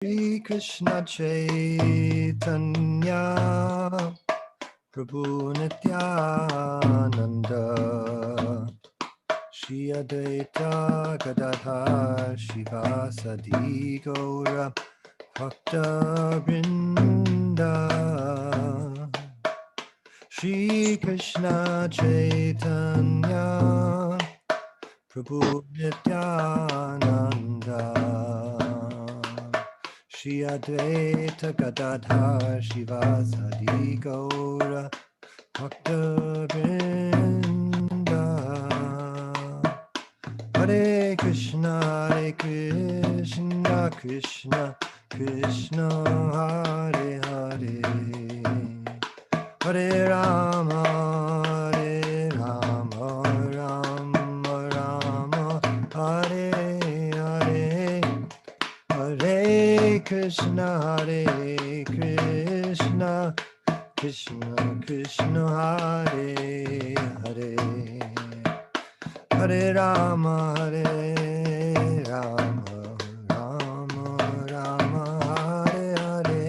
Shri Krishna Chaitanya Prabhu Nityananda Shri Advaita Gadadhar Shivasadi Gaura Bhakta Vrinda Shri Krishna Chaitanya Prabhu Nityananda Shri Advaita Gadadhar Shivasadi Gaura Bhakta Vrinda Hare Krishna Krishna Krishna Hare Hare Hare Rama Rama Rama Hare Hare Hare Krishna Krishna Krishna Hare Hare Hare Rama Rama Rama Hare Hare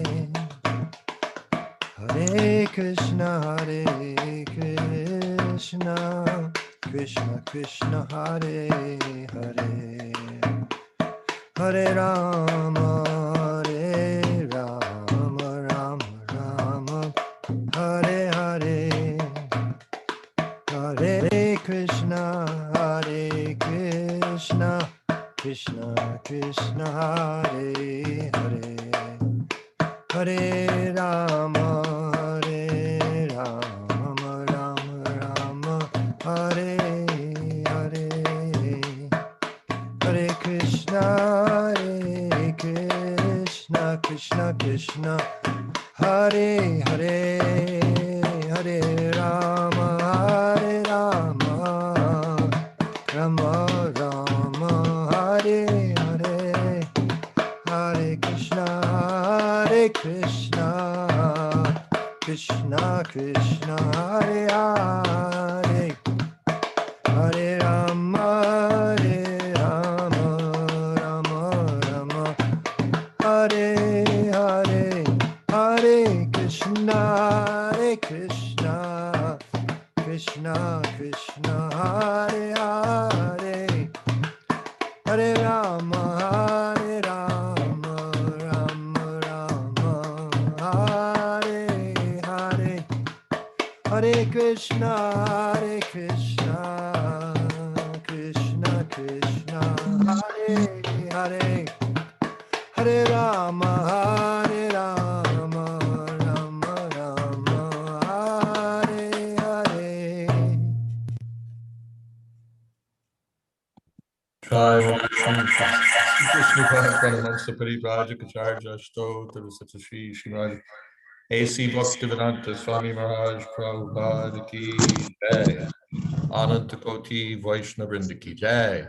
Hare Krishna Krishna Krishna Hare Hare Hare Rama Rama Rama Hare Hare Hare Krishna Krishna Krishna Hare Hare Hare Rama Rama Rama Hare Hare Hare Krishna Krishna Krishna Hare Hare Hare Rama Rama Rama Hare Hare Hare Krishna Krishna Krishna Hare Hare Hare Rama Rama Rama Hare Hare Hare Krishna Krishna Krishna Hare Hare Hare Rama Rama Rama Hare Hare Hare Krishna Krishna Krishna Hare Hare Hare Rama Rama Rama Hare Hare Jai Krishna Pranamansa Paribraja Kacharya Sto Tirusata Shri Srimad A.C. Bhaktivedanta Swami Maharaj Prabhupada Ki Jai Ananta Koti Vaishnavrinda Ki Jai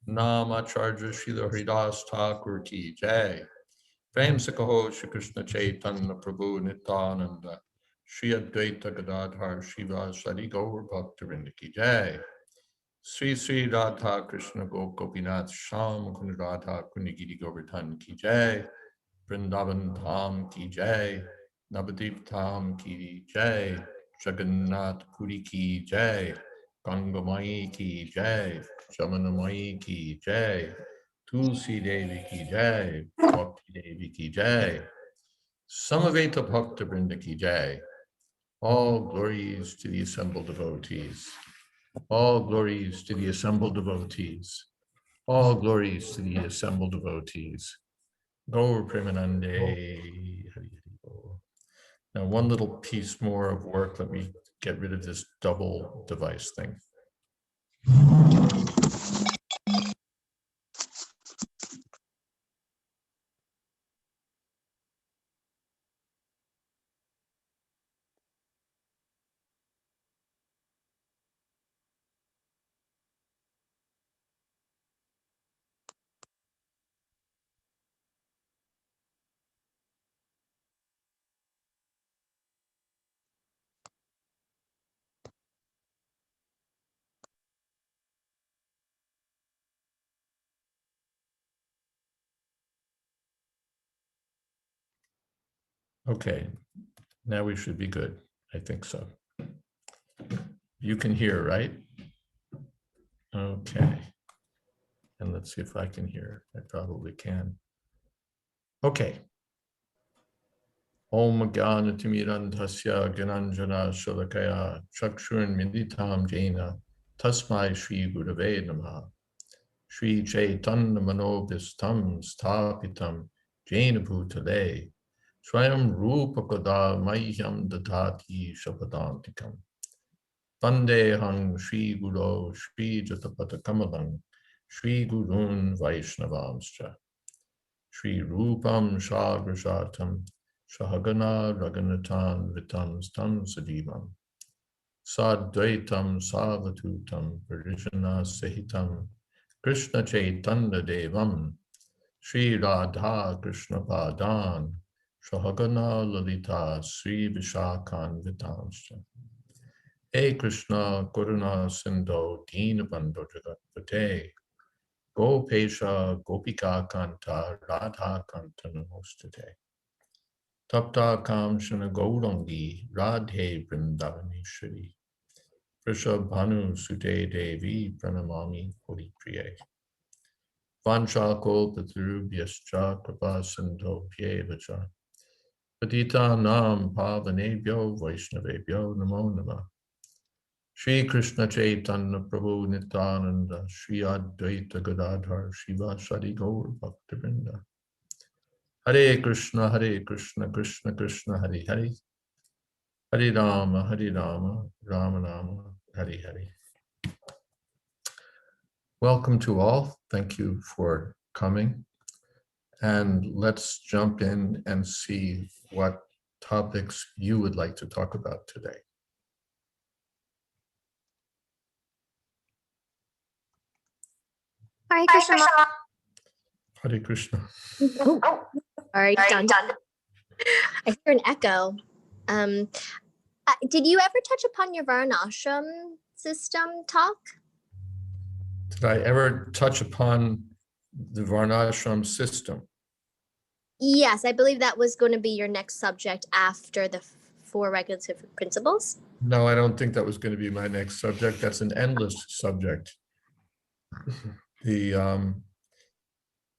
Namacharya Srila Haridas Thakur Ki Jai Prem Sakaho Shri Krishna Chaitanya Prabhu Nityananda Shri Advaita Gadadhar Shiva Sadi Gaur Bhaktivinoda Ki Jai Sri Sri Radha Krishna Gopinath Sham Kund Radha Kunigiri Govardhan Ki Jai Vrindavan Dham Ki Jai Navadip Dham Ki Jai Jagannath Puri Ki Jai Gangamai Ki Jai Jamunamai Ki Jai Tulsi Devi Ki Jai Bhakti Devi Ki Jai Samaveta Bhakta Vrinda Ki Jai. All glories to the assembled devotees. All glories to the assembled devotees. All glories to the assembled devotees. Gaur Premanande. Hari Hari Bol. Now, one little piece more of work. Let me get rid of this double device thing. Okay, now we should be good. I think so. You can hear, right? Okay. And let's see if I can hear. I probably can. Okay. Om Gyana Timirandhasya Gyananjana Shalakaya Chakshurun Militam Jena Tasmai Shri Gurave Namaha Shri Chaitanya Manobhistam Sthapitam Jena Bhutale Swayam Rupa Kada Mahyam Dadati Shapadantikam Vandehang Shri Guru Shri Jatapata Kamalang Shri Gurun Vaishnavamscha Shri Rupam Shagrajatam Shahagana Raganatan Vitam Stam Sadivam Sadvaitam Savatutam Parijana Sahitam Krishna Chaitanya Devam Shri Radha Krishna Padan Shahagana Lalita Sri Vishakan Vitamscha Hey Krishna Karuna Sindho Deenabandho Jagatpate Gopesha Gopika Kanta Radha Kanta Namostate Tapta Kamshana Gaurangi Radhe Vrindavaneshwari Vrishabhanu Sute Devi Pranamami Hori Priye Vancha Kalpatarubhyascha Kripa Sindho Pyevacha Patita Nam Pavanebhyo Vaishnavebhyo Namo Namah Shri Krishna Chaitanya Prabhu Nityananda Shri Advaita Gadadhar Shiva Shadi Gaur Bhaktivinoda Hare Krishna Krishna Krishna Hare Hare Hare Rama Rama Rama Hare Hare. Welcome to all. Thank you for coming. And let's jump in and see what topics you would like to talk about today. Hare Krishna. Hare Krishna. All right, done. I hear an echo. Did you ever touch upon your Varnashram system talk? Did I ever touch upon the Varnashram system? Yes, I believe that was going to be your next subject after the 4 regulative principles. No, I don't think that was going to be my next subject. That's an endless subject.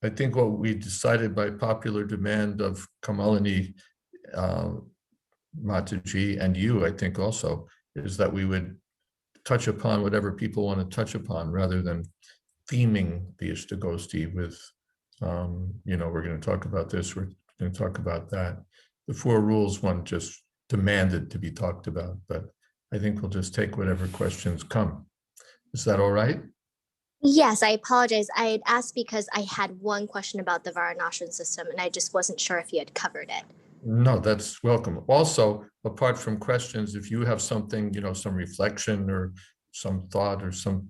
I think what we decided by popular demand of Kamalini Mataji and you, I think also, is that we would touch upon whatever people want to touch upon rather than theming the Istagosthi with, we're going to talk about this, we're going to talk about that. The 4 rules one just demanded to be talked about, but I think we'll just take whatever questions come. Is that all right? Yes, I apologize. I had asked because I had one question about the Varnashram system and I just wasn't sure if you had covered it. No, that's welcome. Also, apart from questions, if you have something, some reflection or some thought or some,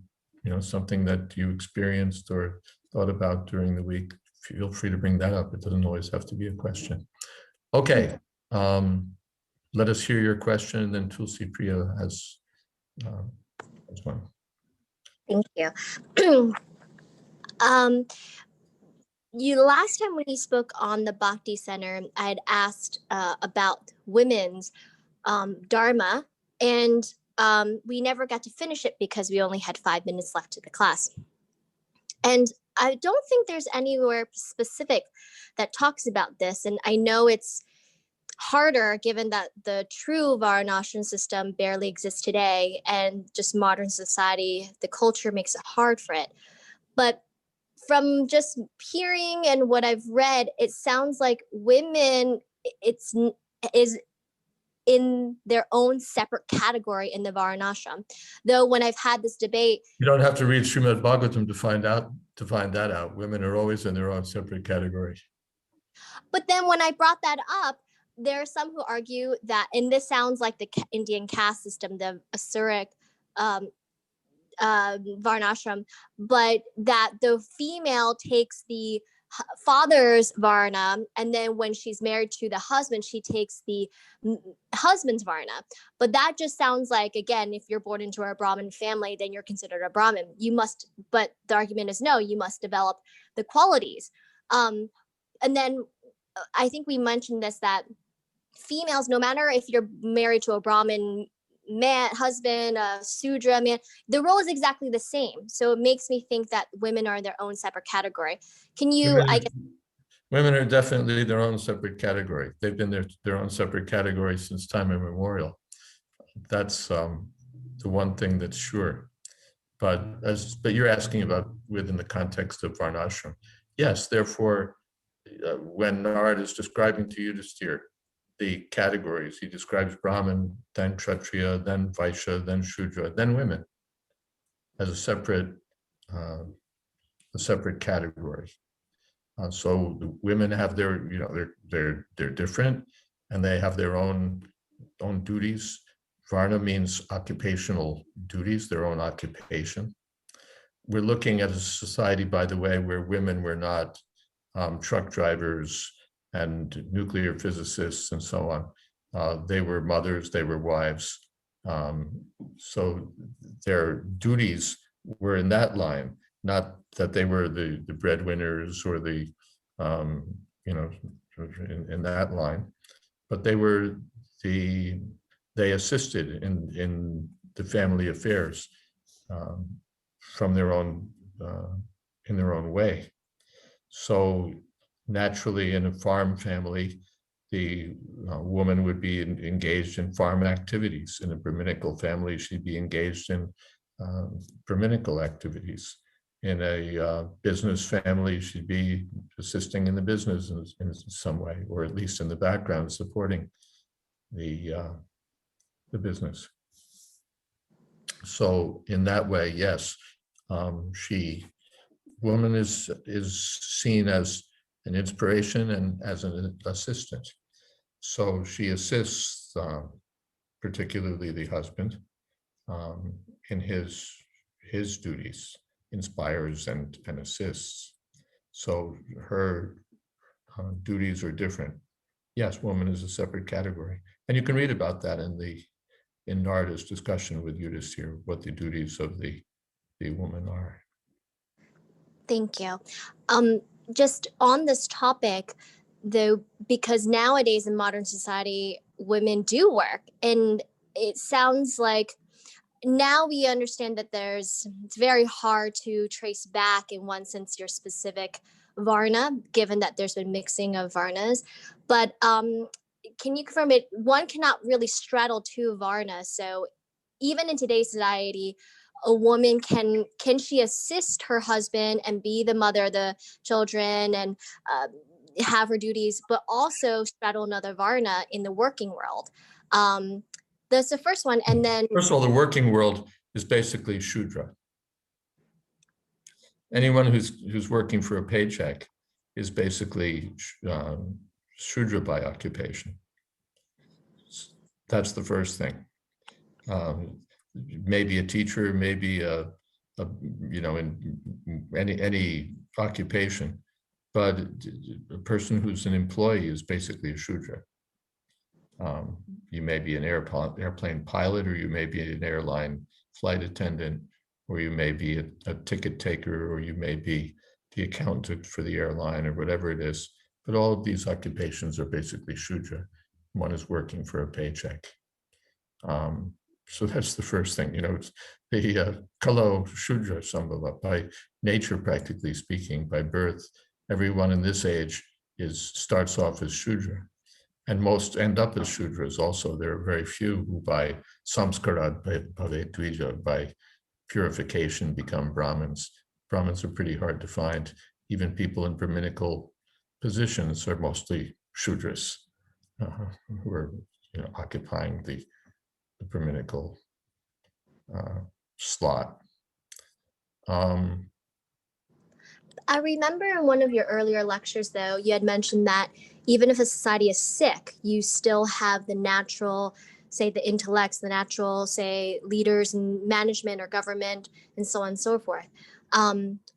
something that you experienced or thought about during the week, feel free to bring that up. It doesn't always have to be a question. Okay, let us hear your question, and then Tulsi Priya has one. Thank you. Last time when you spoke on the Bhakti Center, I had asked about women's Dharma, and we never got to finish it because we only had 5 minutes left of the class. And I don't think there's anywhere specific that talks about this, and I know it's harder given that the true Varnashram system barely exists today, and just modern society, the culture makes it hard for it. But from just hearing and what I've read, it sounds like women is in their own separate category in the Varnashram. Though when I've had this debate, you don't have to read Srimad Bhagavatam to find that out. Women are always in their own separate category. But then when I brought that up, there are some who argue that, and this sounds like the Indian caste system, the Asuric Varnashram, but that the female takes the father's Varna, and then when she's married to the husband, she takes the husband's Varna. But that just sounds like, again, if you're born into a Brahmin family, then you're considered a Brahmin. But the argument is no, you must develop the qualities. And then I think we mentioned this, that females, no matter if you're married to a Brahmin man, husband, a Sudra man, the role is exactly the same. So it makes me think that women are their own separate category. Can you, Women, I guess, women are definitely their own separate category. They've been their own separate category since time immemorial. That's the one thing that's sure. But you're asking about within the context of Varnashram. Yes, therefore, when Narad is describing to Yudhisthira the categories, he describes Brahmin, then Kshatriya, then Vaishya, then Shudra, then women as a separate category. So the women have their, they're different, and they have their own duties. Varna means occupational duties, their own occupation. We're looking at a society, by the way, where women were not truck drivers and nuclear physicists and so on. They were mothers, they were wives. So their duties were in that line, not that they were the breadwinners or the, in that line, but they assisted in the family affairs from their own, in their own way. So naturally, in a farm family, the woman would be engaged in farm activities. In a Brahminical family, she'd be engaged in Brahminical activities. In a business family, she'd be assisting in the business in some way, or at least in the background, supporting the business. So in that way, yes, woman is seen as an inspiration and as an assistant. So she assists, particularly the husband, in his duties, inspires and assists. So her duties are different. Yes, woman is a separate category, and you can read about that in Narada's discussion with Yudhisthira, what the duties of the woman are. thank you. Just on this topic, though, because nowadays in modern society, women do work, and it sounds like now we understand that it's very hard to trace back in one sense your specific Varna, given that there's been mixing of Varnas. But can you confirm it? One cannot really straddle two Varnas. So even in today's society, a woman can she assist her husband and be the mother of the children and have her duties, but also straddle another Varna in the working world? That's the first one. And then, first of all, the working world is basically Shudra. Anyone who's working for a paycheck is basically Shudra by occupation. That's the first thing. Maybe a teacher, maybe in any occupation, but a person who's an employee is basically a Shudra. You may be an airplane pilot, or you may be an airline flight attendant, or you may be a ticket taker, or you may be the accountant for the airline, or whatever it is. But all of these occupations are basically Shudra. One is working for a paycheck. So that's the first thing, it's the Kalo Shudra Sambhava. By nature, practically speaking, by birth, everyone in this age starts off as Shudra. And most end up as Shudras also. There are very few who by samskarat, by purification, become Brahmins. Brahmins are pretty hard to find. Even people in Brahminical positions are mostly Shudras who are occupying the Brahminical slot. I remember in one of your earlier lectures, though, you had mentioned that even if a society is sick, you still have the natural, say, the intellects, the natural, say, leaders in management or government, and so on and so forth.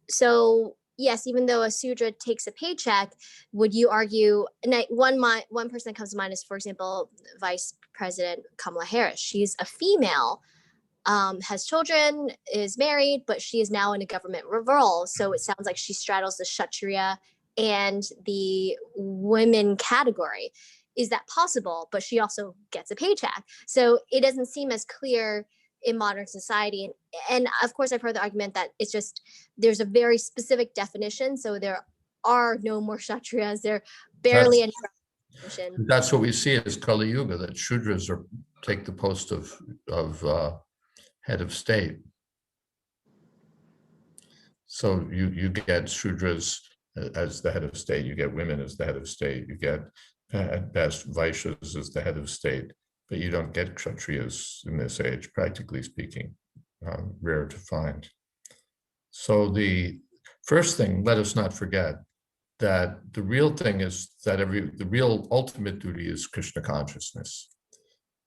So yes, even though a Sudra takes a paycheck, would you argue, and one person that comes to mind is, for example, Vice President Kamala Harris. She's a female, has children, is married, but she is now in a government role. So it sounds like she straddles the Kshatriya and the women category. is that possible? But she also gets a paycheck. So it doesn't seem as clear in modern society. And of course, I've heard the argument that it's just, there's a very specific definition. So there are no more Kshatriyas. There barely any definition. That's what we see as Kali Yuga, that Shudras take the post of head of state. So you get Shudras as the head of state, you get women as the head of state, you get at best Vaishyas as the head of state, but you don't get Kshatriyas in this age, practically speaking, rare to find. So the first thing, let us not forget that the real thing is that the real ultimate duty is Krishna consciousness.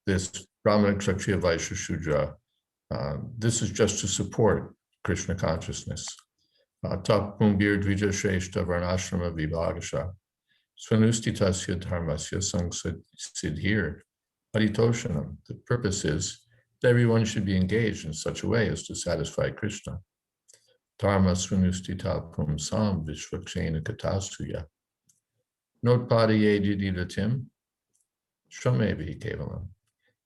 This Brahmana, Kshatriya, Vaishya, Shudra, this is just to support Krishna consciousness. Tapumbir dvija shreshta varnashrama vibhagasha svanustitasya dharmasya sangsidhir paritoshanam. The purpose is that everyone should be engaged in such a way as to satisfy Krishna. Dharma svanustita pumsam vishvakshena katasuya notpadaye didiratim shramevi kevalam.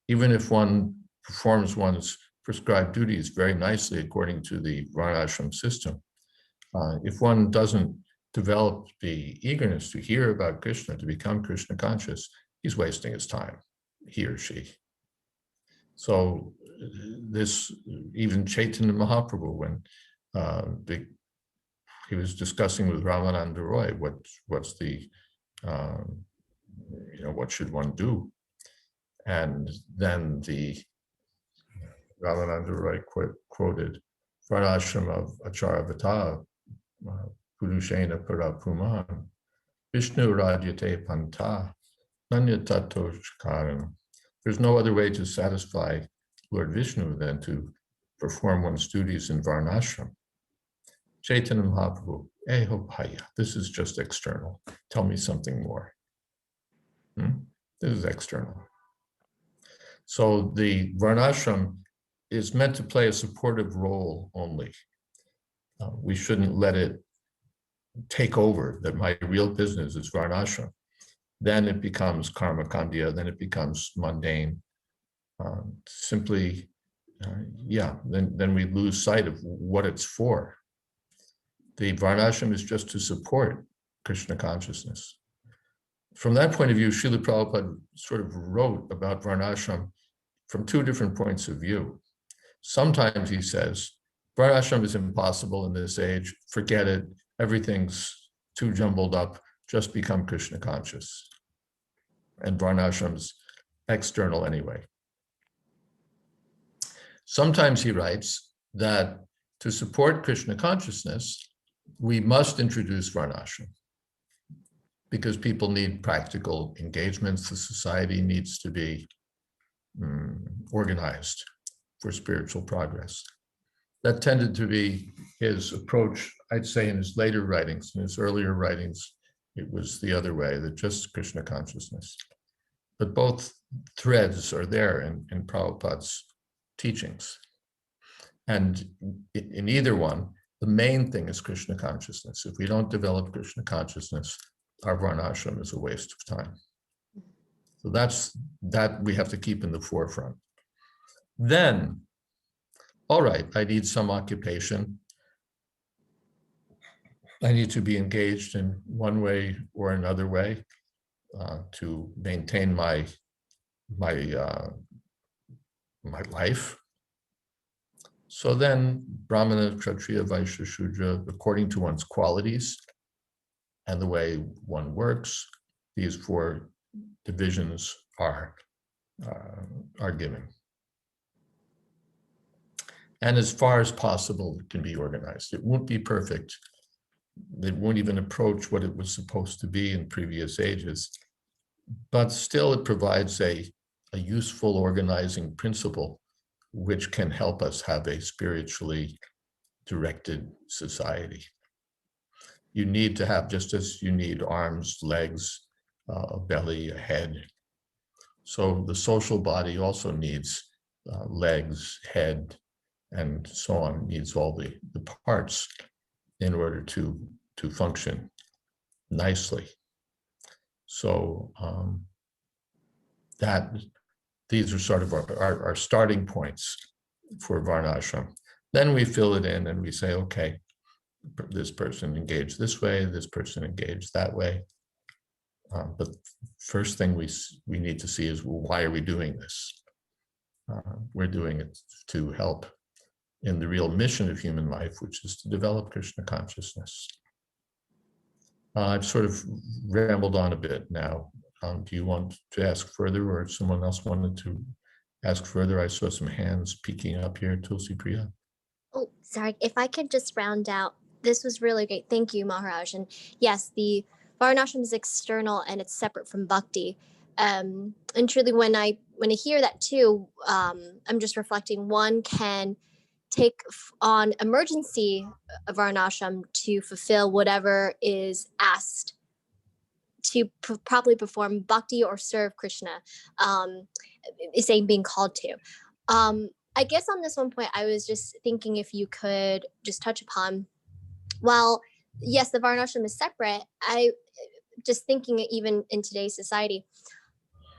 Even if one performs one's prescribed duties very nicely according to the varnashram system, if one doesn't develop the eagerness to hear about Krishna, to become Krishna conscious, he's wasting his time, he or she. So this, even Chaitanya Mahaprabhu, when he was discussing with Ramananda Roy, what's the, what should one do? And then the Ramananda Roy quoted Varnashram of Acharavata Purushena Parapuman Vishnu Radyate Panta Nanyatato Shkaram. There's no other way to satisfy Lord Vishnu than to perform one's duties in Varnashram. Chaitanya Mahaprabhu, Eho Bhaya, this is just external. Tell me something more. This is external. So the Varnashram is meant to play a supportive role only. We shouldn't let it take over, that my real business is Varnashram. Then it becomes karma kandya, then it becomes mundane. Then we lose sight of what it's for. The Varnashram is just to support Krishna consciousness. From that point of view, Srila Prabhupada sort of wrote about Varnashram from two different points of view. Sometimes he says, Varnashram is impossible in this age, forget it, everything's too jumbled up, just become Krishna conscious. And Varnashram's external anyway. Sometimes he writes that to support Krishna consciousness, we must introduce Varnashram because people need practical engagements. The society needs to be organized for spiritual progress. That tended to be his approach, I'd say, in his later writings. In his earlier writings, it was the other way, that just Krishna consciousness. But both threads are there in Prabhupada's teachings. And in either one, the main thing is Krishna consciousness. If we don't develop Krishna consciousness, our Varnashram is a waste of time. So that we have to keep in the forefront. Then, all right, I need some occupation. I need to be engaged in one way or another way to maintain my life. So then Brahmana, Kshatriya, Vaishya, Shudra, according to one's qualities and the way one works, these four divisions are given. And as far as possible, it can be organized. It won't be perfect. It won't even approach what it was supposed to be in previous ages, but still it provides a useful organizing principle which can help us have a spiritually directed society. You need to have, just as you need arms, legs, a belly, a head. So the social body also needs legs, head, and so on, needs all the parts in order to function nicely. So that these are sort of our starting points for Varnashram. Then we fill it in and we say, okay, this person engaged this way, this person engaged that way. But first thing we need to see is, well, why are we doing this? We're doing it to help in the real mission of human life, which is to develop Krishna consciousness. I've sort of rambled on a bit now. Do you want to ask further, or if someone else wanted to ask further? I saw some hands peeking up here, Tulsi Priya. Oh, sorry. If I could just round out, this was really great. Thank you, Maharaj. And yes, the Varnashram is external and it's separate from bhakti. And truly, when I hear that too, I'm just reflecting. One can take on emergency Varnashram to fulfill whatever is asked to properly perform bhakti or serve Krishna, is saying being called to. I guess on this one point, I was just thinking if you could just touch upon, while yes, the Varnashram is separate, I just thinking even in today's society,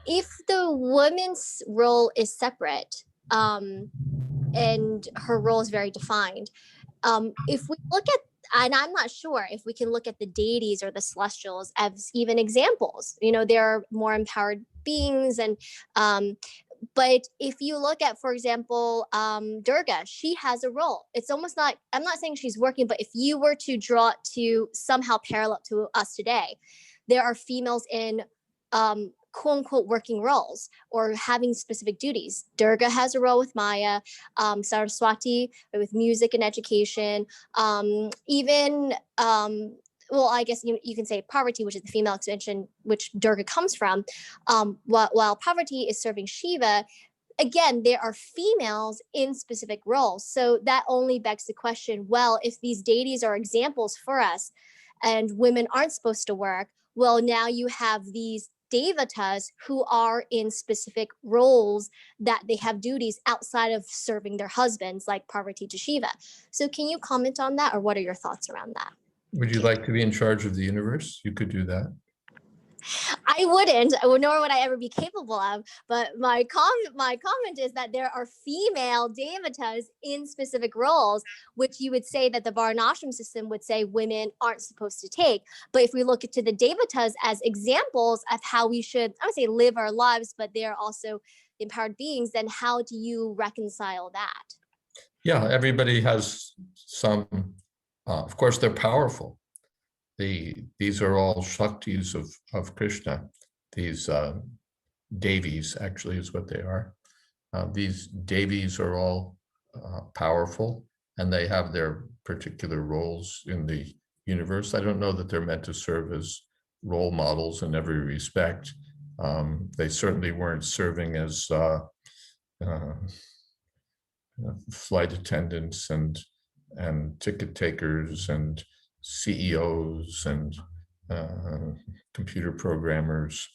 if the woman's role is separate, and her role is very defined, if we look at, and I'm not sure if we can look at the deities or the celestials as even examples. They're more empowered beings, and but if you look at, for example, Durga, she has a role. It's almost not, I'm not saying she's working, but if you were to draw it to somehow parallel to us today, there are females in quote unquote working roles or having specific duties. Durga has a role with Maya, Saraswati with music and education, even well, I guess you can say Parvati, which is the female extension, which Durga comes from, while Parvati is serving Shiva. Again, there are females in specific roles. So that only begs the question, well, if these deities are examples for us and women aren't supposed to work, well, now you have these devatas who are in specific roles that they have duties outside of serving their husbands, like Parvati to Shiva. So can you comment on that, or what are your thoughts around that? Would you like to be in charge of the universe? You could do that. I wouldn't, nor would I ever be capable of. But my comment is that there are female devatas in specific roles, which you would say that the Varnashram system would say women aren't supposed to take. But if we look to the devatas as examples of how we should, I would say, live our lives, but they're also empowered beings, then how do you reconcile that? Yeah, everybody has some, of course, they're powerful. These are all Shaktis of Krishna. These Devis actually is what they are. These Devis are all powerful, and they have their particular roles in the universe. I don't know that they're meant to serve as role models in every respect. They certainly weren't serving as flight attendants and ticket takers and CEOs and computer programmers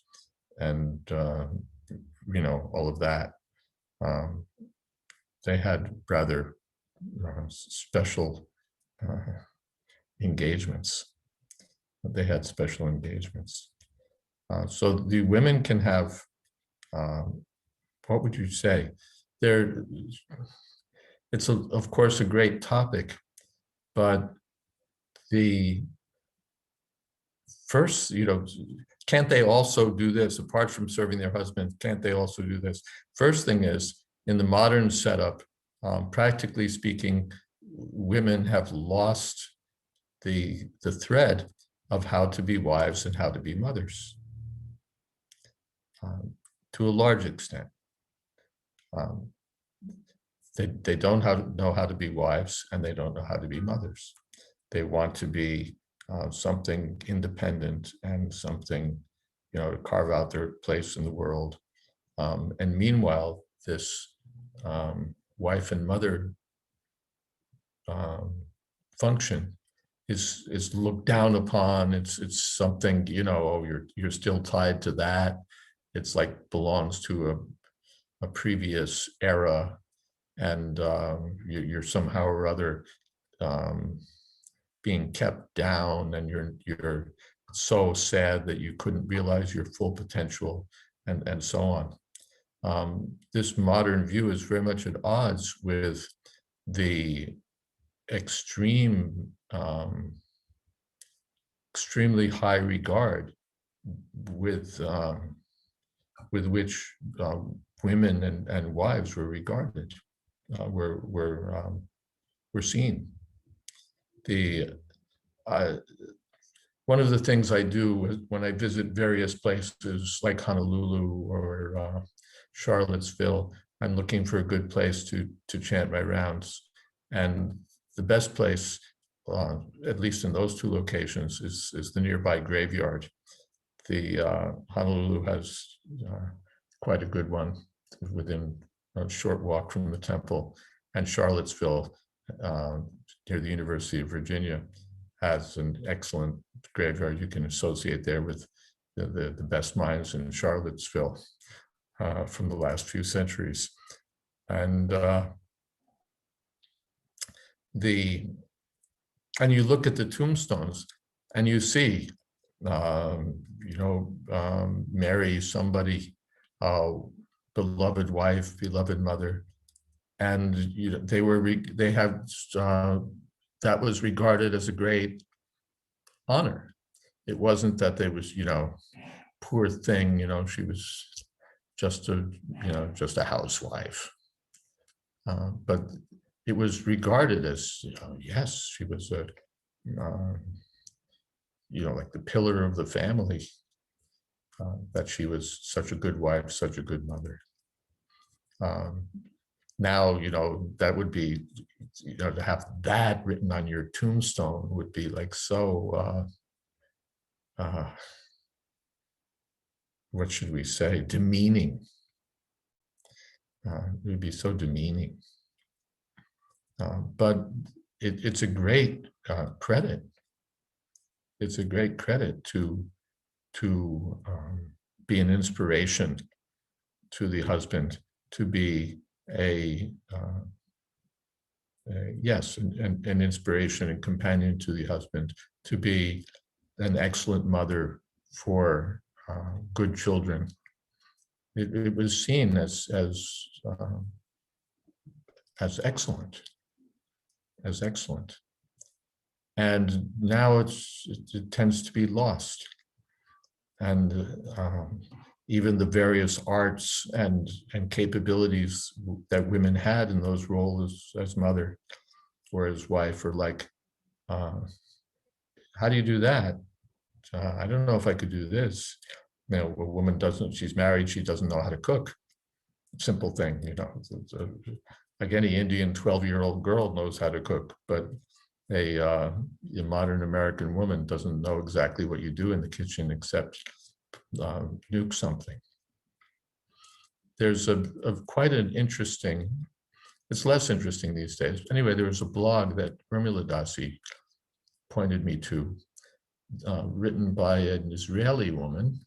and all of that. They had rather special engagements. They had special engagements. So the women can have, what would you say? It's of course a great topic, but the first, can't they also do this apart from serving their husband? Can't they also do this? First thing is, in the modern setup, practically speaking, women have lost the thread of how to be wives and how to be mothers to a large extent. They don't know how to be wives, and they don't know how to be mothers. They want to be something independent and something, to carve out their place in the world. And meanwhile, this wife and mother function is looked down upon. It's something, oh, you're still tied to that. It's like belongs to a previous era, and you're somehow or other being kept down, and you're so sad that you couldn't realize your full potential, and so on. This modern view is very much at odds with the extreme, extremely high regard with which women and wives were regarded, were seen. One of the things I do when I visit various places like Honolulu or Charlottesville, I'm looking for a good place to chant my rounds. And the best place, at least in those two locations, is the nearby graveyard. The Honolulu has quite a good one within a short walk from the temple, and Charlottesville, near the University of Virginia, has an excellent graveyard. You can associate there with the best minds in Charlottesville from the last few centuries. And you look at the tombstones and you see, Mary, somebody, beloved wife, beloved mother, and that was regarded as a great honor. It wasn't that they was, poor thing, she was just a housewife. But it was regarded as, yes, she was like the pillar of the family, that she was such a good wife, such a good mother. Now, that would be, to have that written on your tombstone would be like so, what should we say, demeaning. It would be so demeaning. But it's a great credit. It's a great credit to be an inspiration to the husband, to be an inspiration and companion to the husband, to be an excellent mother for good children. It was seen as excellent, and now it tends to be lost. And even the various arts and capabilities that women had in those roles as mother or as wife, or like, how do you do that? I don't know if I could do this. A woman doesn't, she's married, she doesn't know how to cook. Simple thing, like any Indian 12-year-old girl knows how to cook, but a modern American woman doesn't know exactly what you do in the kitchen except nuke something. There's quite an interesting, it's less interesting these days. Anyway, there was a blog that Urmila Dasi pointed me to, written by an Israeli woman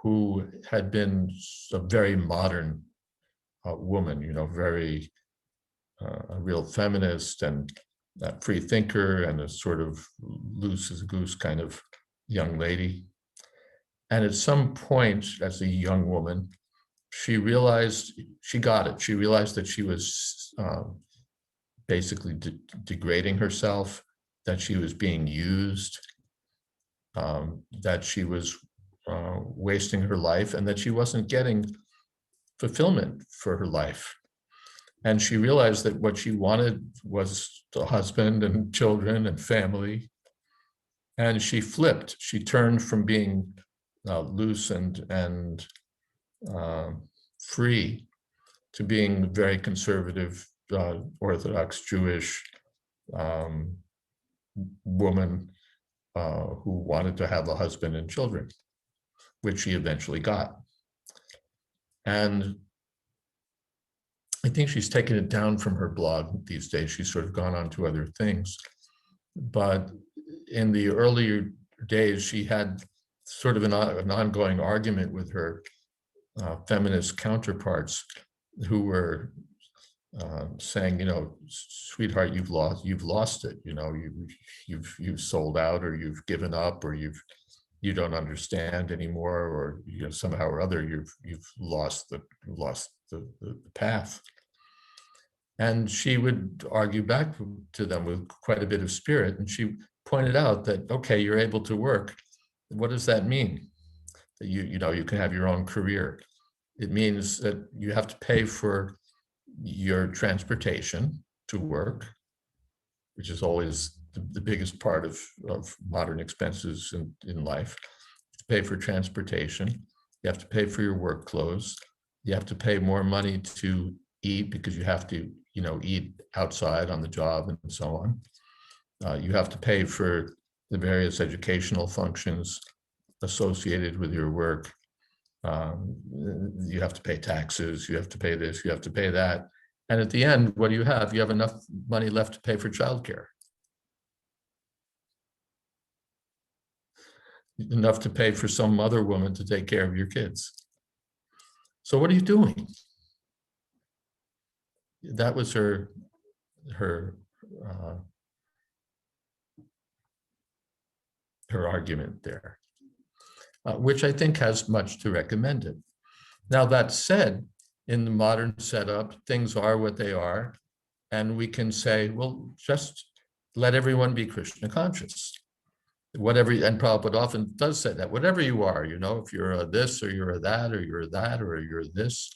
who had been a very modern woman, very a real feminist and a free thinker and a sort of loose as a goose kind of young lady. And at some point, as a young woman, she realized, she got it. She realized that she was basically degrading herself, that she was being used, that she was wasting her life, and that she wasn't getting fulfillment for her life. And she realized that what she wanted was a husband and children and family. And she flipped. She turned from being loose and free to being very conservative, Orthodox Jewish woman who wanted to have a husband and children, which she eventually got. And I think she's taken it down from her blog these days. She's sort of gone on to other things. But in the earlier days, she had sort of an ongoing argument with her feminist counterparts who were saying, sweetheart, you've lost it. You've sold out, or you've given up, or you've you don't understand anymore, or somehow or other you've lost the path. And she would argue back to them with quite a bit of spirit. And she pointed out that, okay, you're able to work. What does that mean? That you can have your own career. It means that you have to pay for your transportation to work, which is always the biggest part of modern expenses in life. You have to pay for transportation. You have to pay for your work clothes. You have to pay more money to eat because you have to, eat outside on the job and so on. You have to pay for the various educational functions associated with your work. You have to pay taxes, you have to pay this, you have to pay that. And at the end, what do you have? You have enough money left to pay for childcare. Enough to pay for some other woman to take care of your kids. So what are you doing? That was her argument there, which I think has much to recommend it. Now, that said, in the modern setup, things are what they are, and we can say, well, just let everyone be Krishna conscious. Whatever, and Prabhupada often does say that, whatever you are, if you're a this or you're a that or you're that or you're this,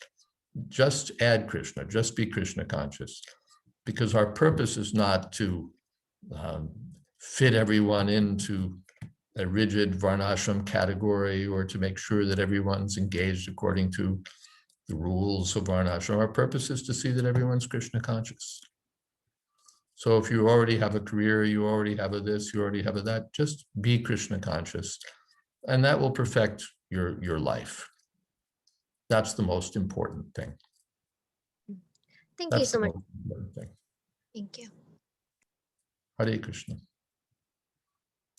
just add Krishna, just be Krishna conscious. Because our purpose is not to fit everyone into a rigid varnashram category or to make sure that everyone's engaged according to the rules of varnashram. Our purpose is to see that everyone's Krishna conscious. So if you already have a career, you already have a this, you already have a that, just be Krishna conscious, and that will perfect your life. That's the most important thing. Thank you so much. Thing. Thank you. Hare Krishna.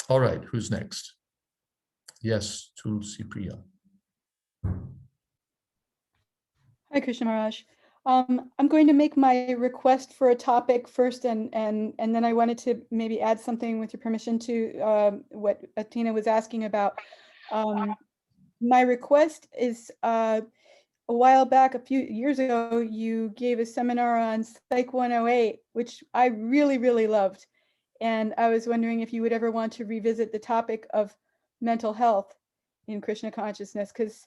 All right, who's next? Yes, Tulsi Priya. Hi, Krishna Maharaj. I'm going to make my request for a topic first, and then I wanted to maybe add something with your permission to what Athena was asking about. My request is a while back, a few years ago, you gave a seminar on Psych 108, which I really, really loved. And I was wondering if you would ever want to revisit the topic of mental health in Krishna consciousness, because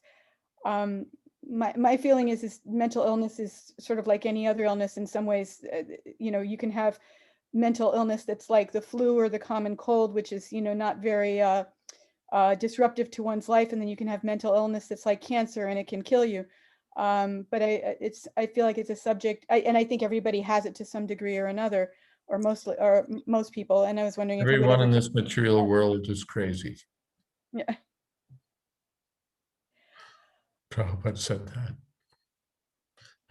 my feeling is mental illness is sort of like any other illness in some ways. You can have mental illness that's like the flu or the common cold, which is, not very disruptive to one's life. And then you can have mental illness that's like cancer and it can kill you. But I feel like it's a subject, and I think everybody has it to some degree or another, or most people. And I was wondering if everyone in this material world is crazy. Yeah. Prabhupada said that.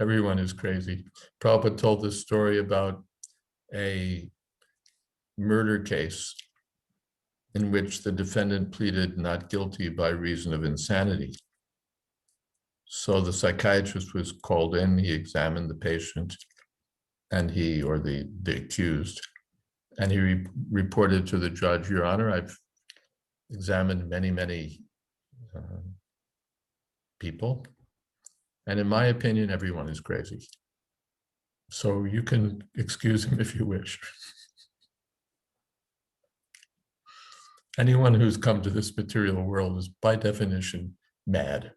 Everyone is crazy. Prabhupada told this story about a murder case in which the defendant pleaded not guilty by reason of insanity. So the psychiatrist was called in, he examined the patient, and he, or the accused, and he reported to the judge, Your Honor, I've examined many people, and in my opinion, everyone is crazy. So you can excuse him if you wish. Anyone who's come to this material world is by definition mad.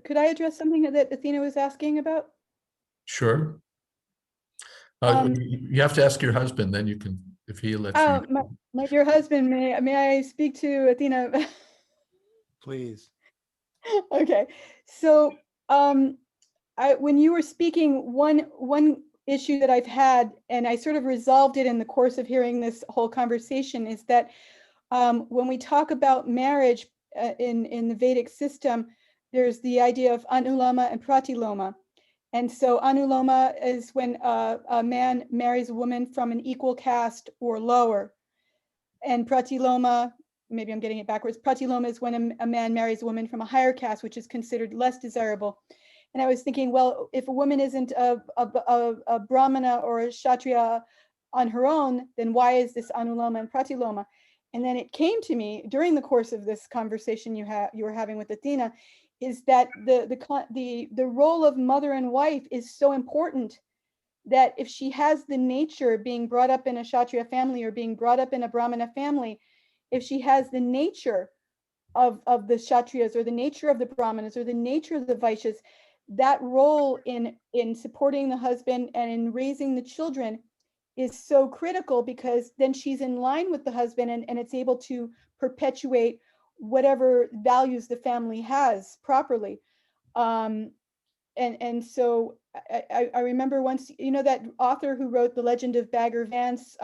Could I address something that Athena was asking about? Sure. You have to ask your husband, then you can, if he lets you. My dear husband, may I speak to Athena? Please. Okay. So when you were speaking, one issue that I've had, and I sort of resolved it in the course of hearing this whole conversation, is that when we talk about marriage in the Vedic system, there's the idea of anuloma and pratiloma. And so anuloma is when a man marries a woman from an equal caste or lower. And pratiloma, maybe I'm getting it backwards, pratiloma is when a man marries a woman from a higher caste, which is considered less desirable. And I was thinking, well, if a woman isn't a brahmana or a kshatriya, on her own, then why is this Anuloma and Pratiloma? And then it came to me during the course of this conversation you were having with Athena, is that the role of mother and wife is so important, that if she has the nature being brought up in a Kshatriya family or being brought up in a Brahmana family, if she has the nature of the Kshatriyas or the nature of the Brahmanas or the nature of the Vaishyas, that role in supporting the husband and in raising the children is so critical, because then she's in line with the husband, and it's able to perpetuate whatever values the family has properly. And so I remember once, you know, that author who wrote The Legend of Bagger Vance,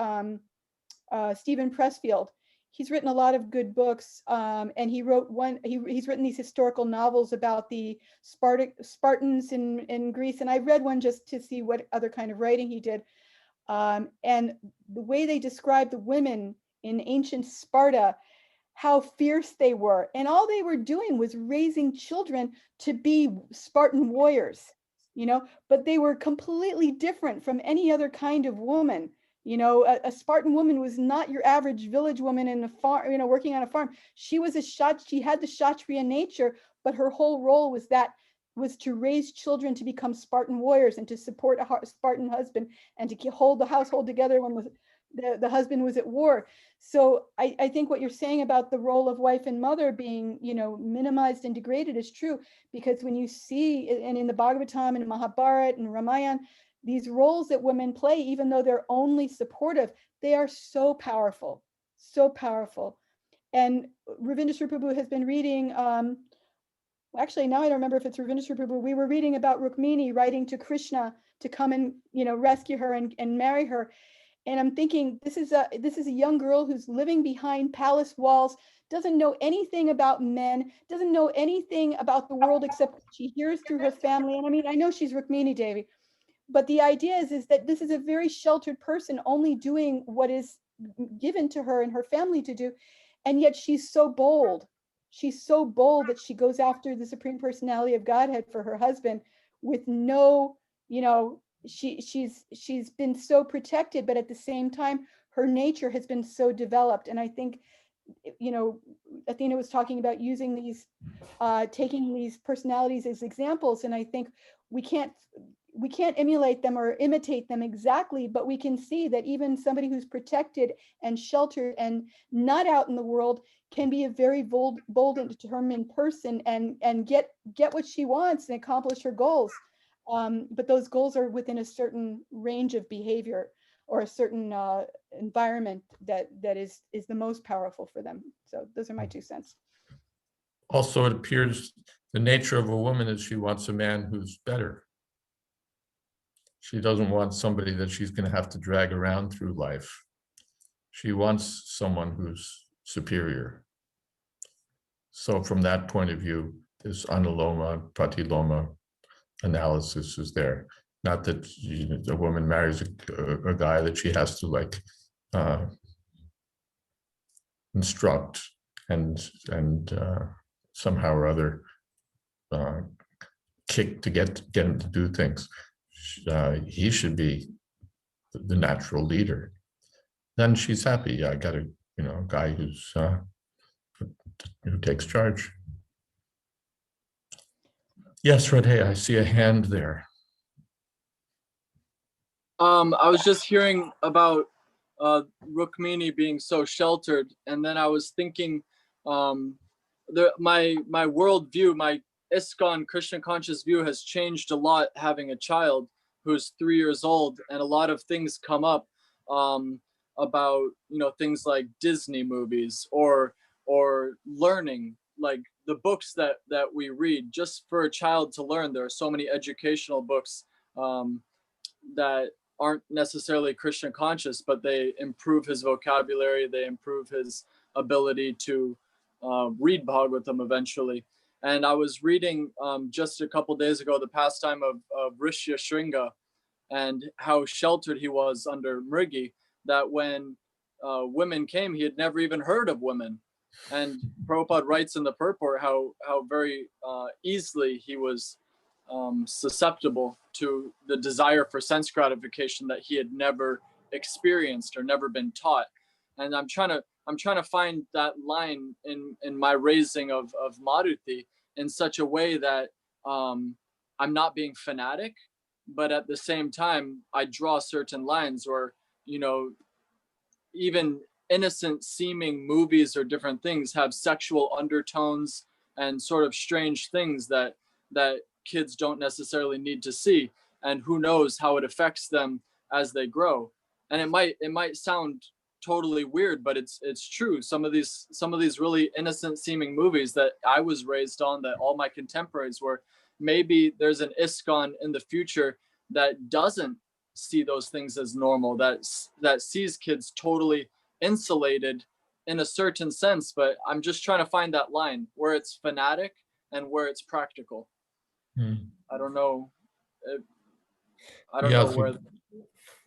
Stephen Pressfield. He's written a lot of good books, and he wrote he's written these historical novels about the Spartans in Greece, and I read one just to see what other kind of writing he did. And the way they described the women in ancient Sparta, how fierce they were, and all they were doing was raising children to be Spartan warriors, you know, but they were completely different from any other kind of woman. You know, a Spartan woman was not your average village woman in a farm, you know, working on a farm. She was she had the Kshatriya nature, but her whole role was to raise children to become Spartan warriors and to support a Spartan husband and to hold the household together when the husband was at war. So I think what you're saying about the role of wife and mother being, you know, minimized and degraded is true, because when you see, and in the Bhagavatam and Mahabharata and Ramayana, these roles that women play, even though they're only supportive, they are so powerful, so powerful. And Ravindra Prabhu has been reading, actually now I don't remember if it's Ravindra Prabhu, we were reading about Rukmini writing to Krishna to come and, you know, rescue her and marry her. And I'm thinking, this is a young girl who's living behind palace walls, doesn't know anything about men, doesn't know anything about the world except she hears through her family. And I mean, I know she's Rukmini Devi, but the idea is that this is a very sheltered person, only doing what is given to her and her family to do. And yet she's so bold. She's so bold that she goes after the Supreme Personality of Godhead for her husband with no, you know, she's been so protected, but at the same time, her nature has been so developed. And I think, you know, Athena was talking about using these, taking these personalities as examples. And I think we can't emulate them or imitate them exactly, but we can see that even somebody who's protected and sheltered and not out in the world can be a very bold and determined person and get what she wants and accomplish her goals. But those goals are within a certain range of behavior or a certain environment that is the most powerful for them. So those are my 2 cents. Also, it appears the nature of a woman is she wants a man who's better. She doesn't want somebody that she's going to have to drag around through life. She wants someone who's superior. So from that point of view, this Anuloma, Pratiloma analysis is there. Not that a woman marries a guy that she has to like instruct and somehow or other kick to get him to do things. He should be the natural leader. Then she's happy. I got a guy who takes charge. Yes, Radhe, I see a hand there. I was just hearing about Rukmini being so sheltered, and then I was thinking, my worldview, my ISKCON Krishna conscious view has changed a lot having a child who's 3 years old, and a lot of things come up about things like Disney movies or learning, like the books that we read. Just for a child to learn, there are so many educational books that aren't necessarily Krishna conscious, but they improve his vocabulary, they improve his ability to read Bhagavatam eventually. And I was reading just a couple days ago the pastime of Rishya Shringa and how sheltered he was under Mrigi, that when women came, he had never even heard of women. And Prabhupada writes in the purport how very easily he was susceptible to the desire for sense gratification that he had never experienced or never been taught. And I'm trying to find that line in my raising of Maruti in such a way that I'm not being fanatic, but at the same time I draw certain lines, or even innocent seeming movies or different things have sexual undertones and sort of strange things that kids don't necessarily need to see, and who knows how it affects them as they grow. And it might sound totally weird, but it's true. Some of these really innocent seeming movies that I was raised on, that all my contemporaries were, maybe there's an ISKCON in the future that doesn't see those things as normal, that sees kids totally insulated in a certain sense. But I'm just trying to find that line where it's fanatic and where it's practical. I don't know. I don't know where.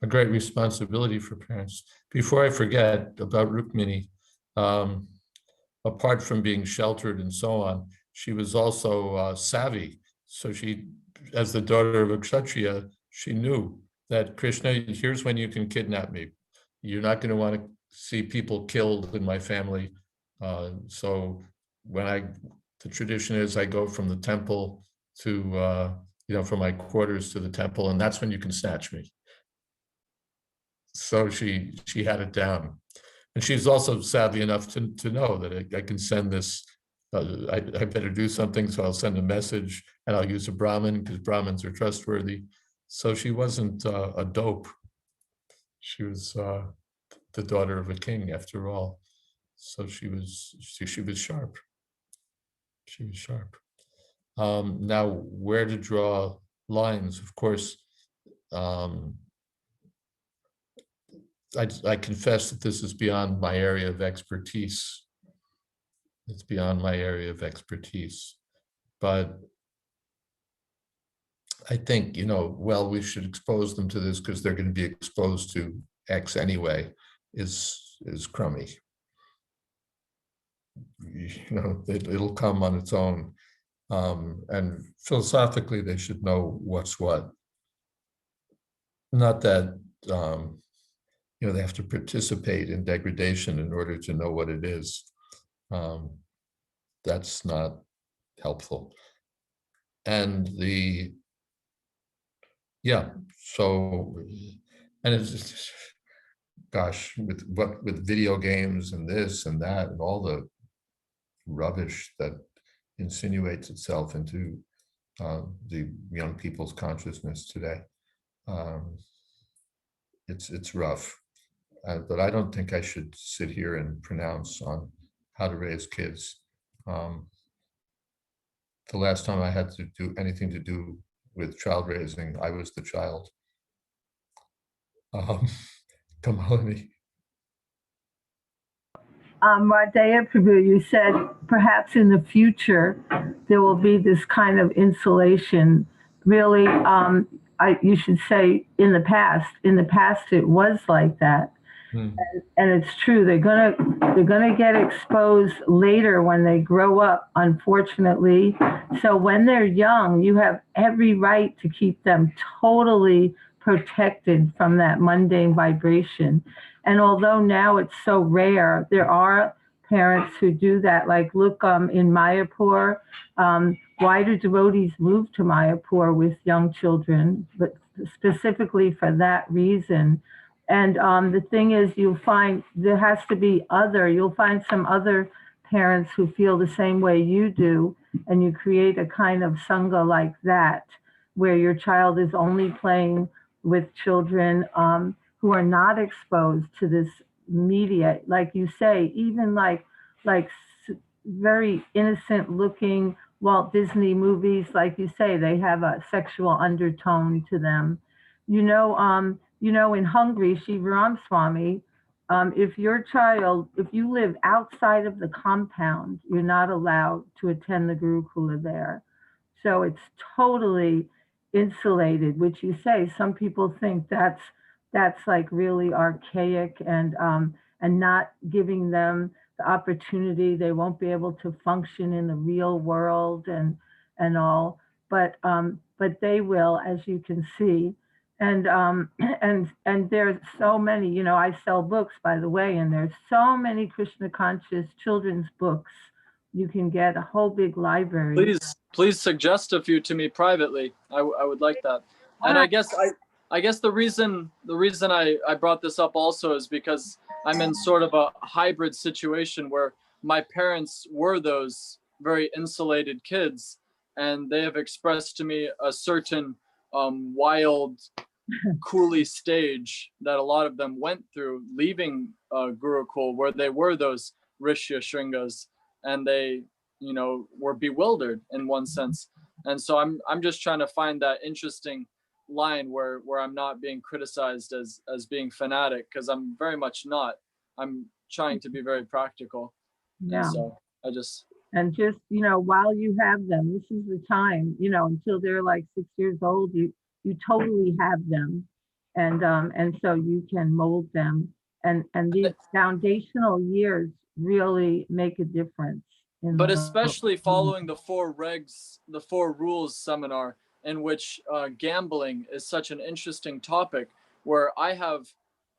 A great responsibility for parents. Before I forget about Rukmini, apart from being sheltered and so on, she was also savvy. So she, as the daughter of a Kshatriya, she knew that Krishna, here's when you can kidnap me. You're not going to want to see people killed in my family. So when the tradition is I go from the temple to, from my quarters to the temple, and that's when you can snatch me. So she had it down. And she's also savvy enough to know that I can send this, I better do something, so I'll send a message and I'll use a Brahmin because Brahmins are trustworthy. So she wasn't a dope. She was the daughter of a king, after all. So she was sharp. She was sharp. Now, where to draw lines? Of course, I confess that this is beyond my area of expertise. It's beyond my area of expertise. But I think, we should expose them to this because they're going to be exposed to X anyway, is crummy. It'll come on its own. And philosophically, they should know what's what. Not that, they have to participate in degradation in order to know what it is. That's not helpful. And and it's just, gosh, with video games and this and that and all the rubbish that insinuates itself into the young people's consciousness today. It's rough, but I don't think I should sit here and pronounce on how to raise kids. The last time I had to do anything to do with child raising, I was the child. Kamalini. Radheya Prabhu, you said perhaps in the future there will be this kind of insulation. Really, you should say in the past. In the past, it was like that, and it's true. They're gonna get exposed later when they grow up, unfortunately. So when they're young, you have every right to keep them totally protected from that mundane vibration. And although now it's so rare, there are parents who do that. Like, look, in Mayapur, why do devotees move to Mayapur with young children? But specifically for that reason. And the thing is, you'll find you'll find some other parents who feel the same way you do, and you create a kind of sangha like that, where your child is only playing with children who are not exposed to this media, like you say, even like very innocent looking Walt Disney movies, like you say, they have a sexual undertone to them. In Hungary, Shivaram Swami, if you live outside of the compound, you're not allowed to attend the Gurukula there. So it's totally insulated, which you say, some people think that's like really archaic and not giving them the opportunity. They won't be able to function in the real world and all, but they will, as you can see. And there's so many, you know, I sell books, by the way, and there's so many Krishna conscious children's books. You can get a whole big library. Please suggest a few to me privately. I would like that. And I guess the reason I brought this up also is because I'm in sort of a hybrid situation where my parents were those very insulated kids, and they have expressed to me a certain wild coolie stage that a lot of them went through leaving Gurukul, where they were those Rishya Shringas, and they, you know, were bewildered in one sense. And so I'm just trying to find that interesting line where I'm not being criticized as being fanatic, because I'm very much not. I'm trying to be very practical. Yeah. And so I just, and just, you know, while you have them, this is the time, you know, until they're like 6 years old, you totally have them, and so you can mold them, and these foundational years really make a difference. But especially following the 4 regs, the 4 rules seminar, in which gambling is such an interesting topic, where I have,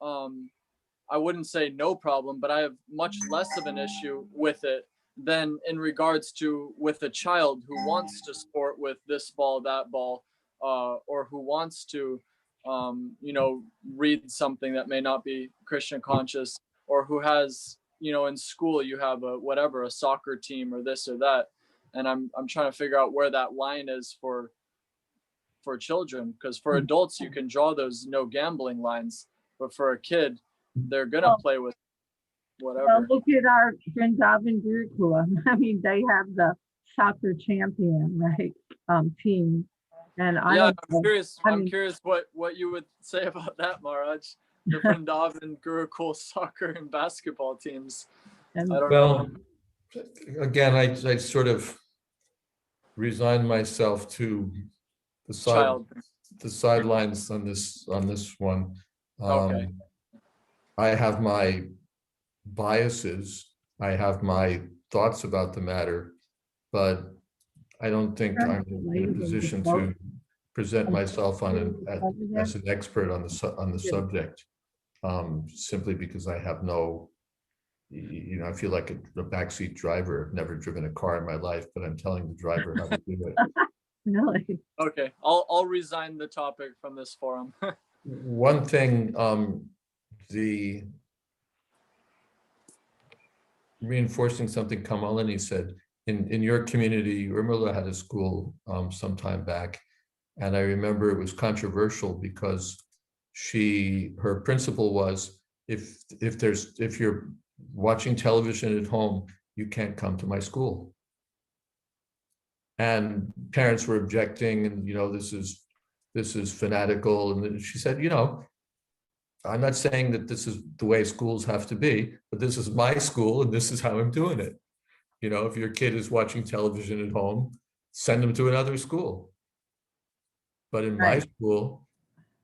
I wouldn't say no problem, but I have much less of an issue with it than in regards to with a child who wants to sport with this ball, that ball, or who wants to, you know, read something that may not be Krishna conscious, or who has, you know, in school you have a soccer team or this or that, and I'm trying to figure out where that line is for children, because for adults you can draw those no gambling lines, but for a kid they're gonna play with whatever. Well, look at our Vrindavan Gurukula. I mean, they have the soccer champion, right, team. And I'm curious what you would say about that, Maharaj. The Vrindavan Gurukul soccer and basketball teams. And, I don't Well, know. again, I sort of resigned myself to the sidelines on this one. Okay. I have my biases. I have my thoughts about the matter, but I don't think I'm in a position to present myself as an expert on the subject, simply because I have no, you know, I feel like a backseat driver. I've never driven a car in my life, but I'm telling the driver how to do it. really? Okay, I'll resign the topic from this forum. One thing, the reinforcing something Kamalini said, in your community, Urmila had a school some time back, and I remember it was controversial because her principle was, if you're watching television at home, you can't come to my school. And parents were objecting, and, you know, this is fanatical. And she said, you know, I'm not saying that this is the way schools have to be, but this is my school and this is how I'm doing it. You know, if your kid is watching television at home, send them to another school. But in my school,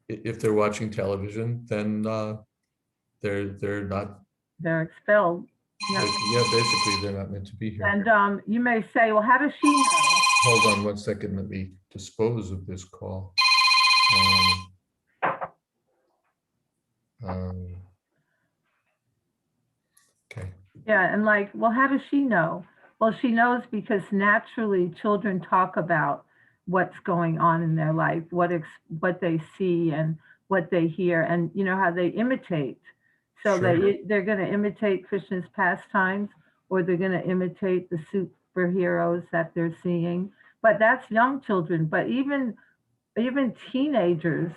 if they're watching television, then they're not. They're expelled. Yeah, basically they're not meant to be here. And you may say, well, how does she know? Hold on 1 second. Let me dispose of this call. Okay. Yeah, and like, well, how does she know? Well, she knows because naturally children talk about what's going on in their life, what they see and what they hear, and you know how they imitate. So Sure. they're going to imitate Krishna's pastimes, or they're going to imitate the superheroes that they're seeing. But that's young children. But even teenagers,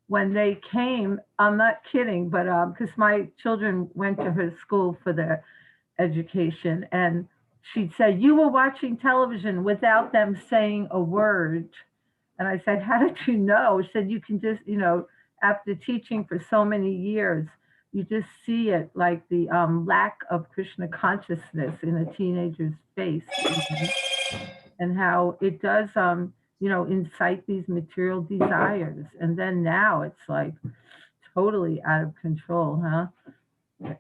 when they came, I'm not kidding, but because my children went to her school for their education, and she'd say, you were watching television without them saying a word. And I said, how did you know? She said, you can just, you know, after teaching for so many years, you just see it, like the lack of Krishna consciousness in a teenager's face, and how it does, you know, incite these material desires. And then now it's like totally out of control, huh?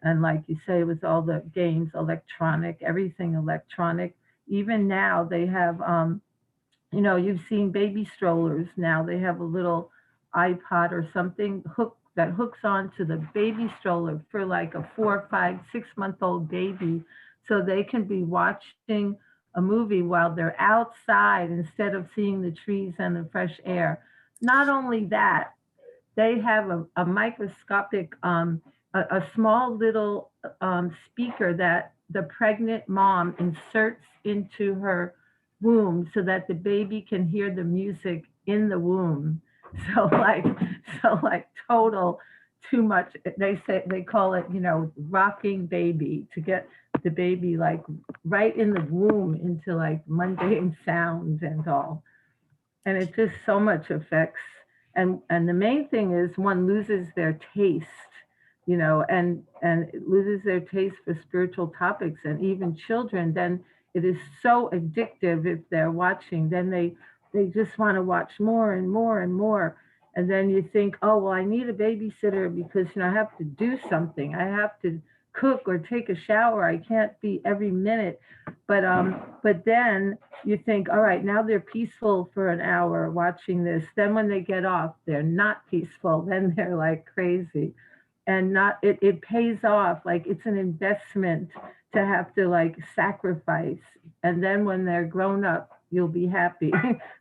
And like you say, with all the games, electronic, everything electronic. Even now they have, you know, you've seen baby strollers now. They have a little iPod or something that hooks onto the baby stroller for like a 4, 5, 6-month-old baby, so they can be watching a movie while they're outside instead of seeing the trees and the fresh air. Not only that, they have a microscopic, a small little speaker that the pregnant mom inserts into her womb so that the baby can hear the music in the womb. So like total too much. They call it, rocking baby, to get the baby like right in the womb into like mundane sounds and all. And it just so much affects. And the main thing is one loses their taste, and it loses their taste for spiritual topics. And even children, then it is so addictive if they're watching, then they just want to watch more and more and more. And then you think, oh, well, I need a babysitter because I have to do something. I have to cook or take a shower. I can't be every minute. But then you think, all right, now they're peaceful for an hour watching this. Then when they get off, they're not peaceful. Then they're like crazy. And it pays off. Like it's an investment to have to like sacrifice. And then when they're grown up, you'll be happy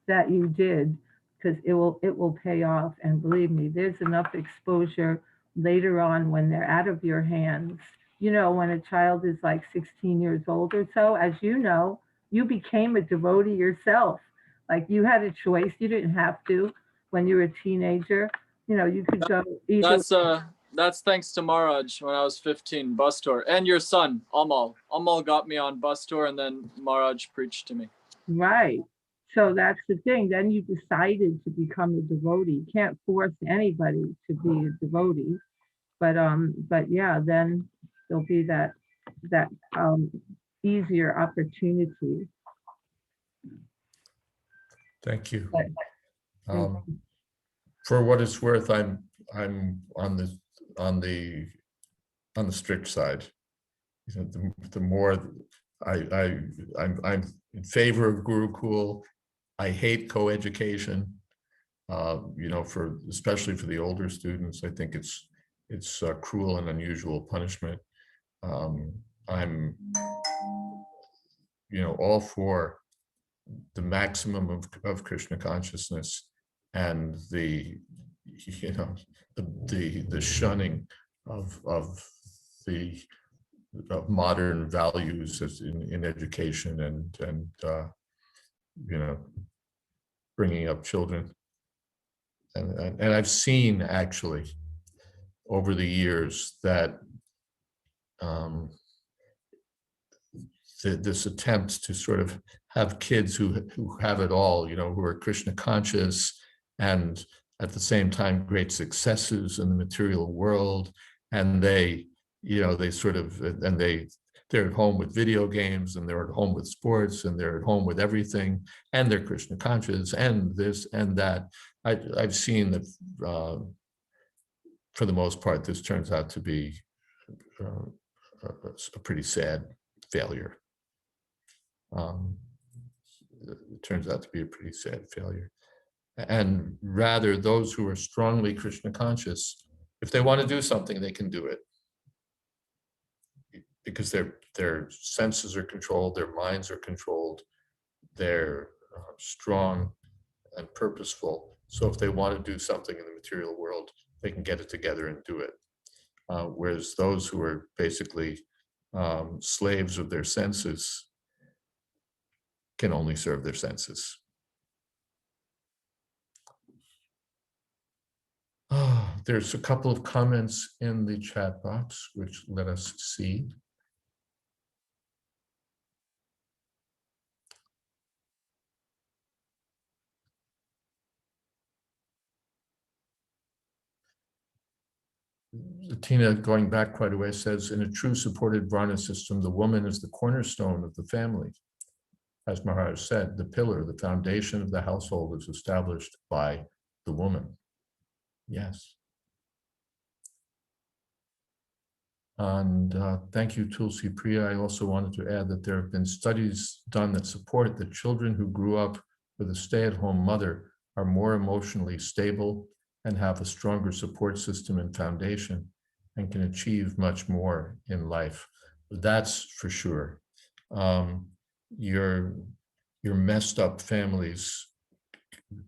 that you did, because it will pay off. And believe me, there's enough exposure later on when they're out of your hands. When a child is like 16 years old or so, as you became a devotee yourself. Like you had a choice. You didn't have to when you were a teenager. You could go either. That's thanks to Maharaj when I was 15, bus tour. And your son, Amal. Amal got me on bus tour, and then Maharaj preached to me. Right. So that's the thing. Then you decided to become a devotee. You can't force anybody to be a devotee. But yeah, then there'll be that easier opportunity. Thank you. But, For what it's worth, I'm on the strict side. The more I'm in favor of Gurukul. I hate co-education. Especially for the older students, I think it's cruel and unusual punishment. I'm all for the maximum of Krishna consciousness and the shunning of modern values as in education and bringing up children. And I've seen actually over the years that this attempt to sort of have kids who have it all, who are Krishna conscious and at the same time great successes in the material world, and they're at home with video games, and they're at home with sports, and they're at home with everything, and they're Krishna conscious and this and that. I've seen that for the most part, this turns out to be a pretty sad failure. It turns out to be a pretty sad failure. And rather, those who are strongly Krishna conscious, if they want to do something, they can do it. Because their senses are controlled, their minds are controlled, they're strong and purposeful. So if they want to do something in the material world, they can get it together and do it. Whereas those who are basically slaves of their senses can only serve their senses. There's a couple of comments in the chat box, which let us see. Tina, going back quite a way, says, in a true supported Varna system, the woman is the cornerstone of the family. As Maharaj said, the pillar, the foundation of the household is established by the woman. Yes. And thank you, Tulsi Priya. I also wanted to add that there have been studies done that support that children who grew up with a stay-at-home mother are more emotionally stable and have a stronger support system and foundation and can achieve much more in life. That's for sure. Your messed up families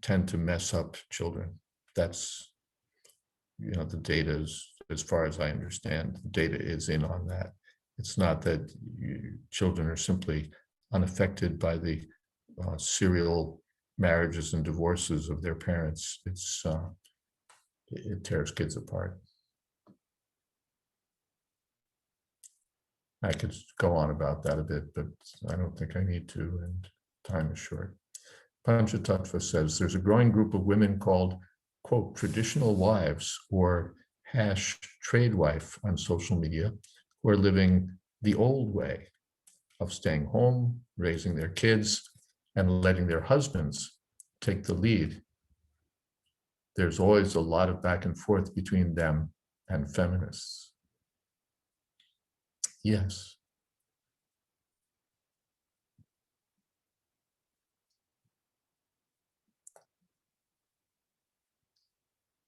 tend to mess up children. That's, the data is, as far as I understand, the data is in on that. It's not that children are simply unaffected by the serial marriages and divorces of their parents. It tears kids apart. I could go on about that a bit, but I don't think I need to, and time is short. Panchatattva says there's a growing group of women called, quote, traditional wives or #trade wife on social media who are living the old way of staying home, raising their kids, and letting their husbands take the lead. There's always a lot of back and forth between them and feminists. Yes.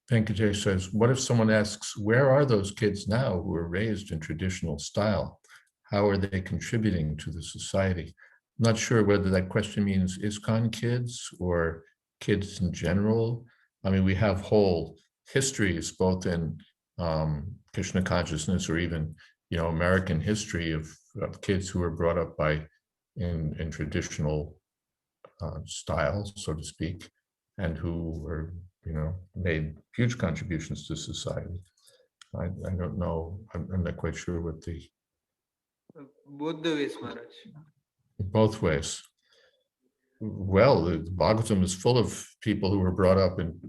Venkatesh says, what if someone asks, where are those kids now who are raised in traditional style? How are they contributing to the society? I'm not sure whether that question means ISKCON kids or kids in general. I mean, we have whole histories, both in Krishna consciousness or even, American history of kids who were brought up in traditional styles, so to speak, and who were, made huge contributions to society. I don't know. I'm not quite sure what the. Both the ways, Maharaj. Both ways. Well, the Bhagavatam is full of people who were brought up in,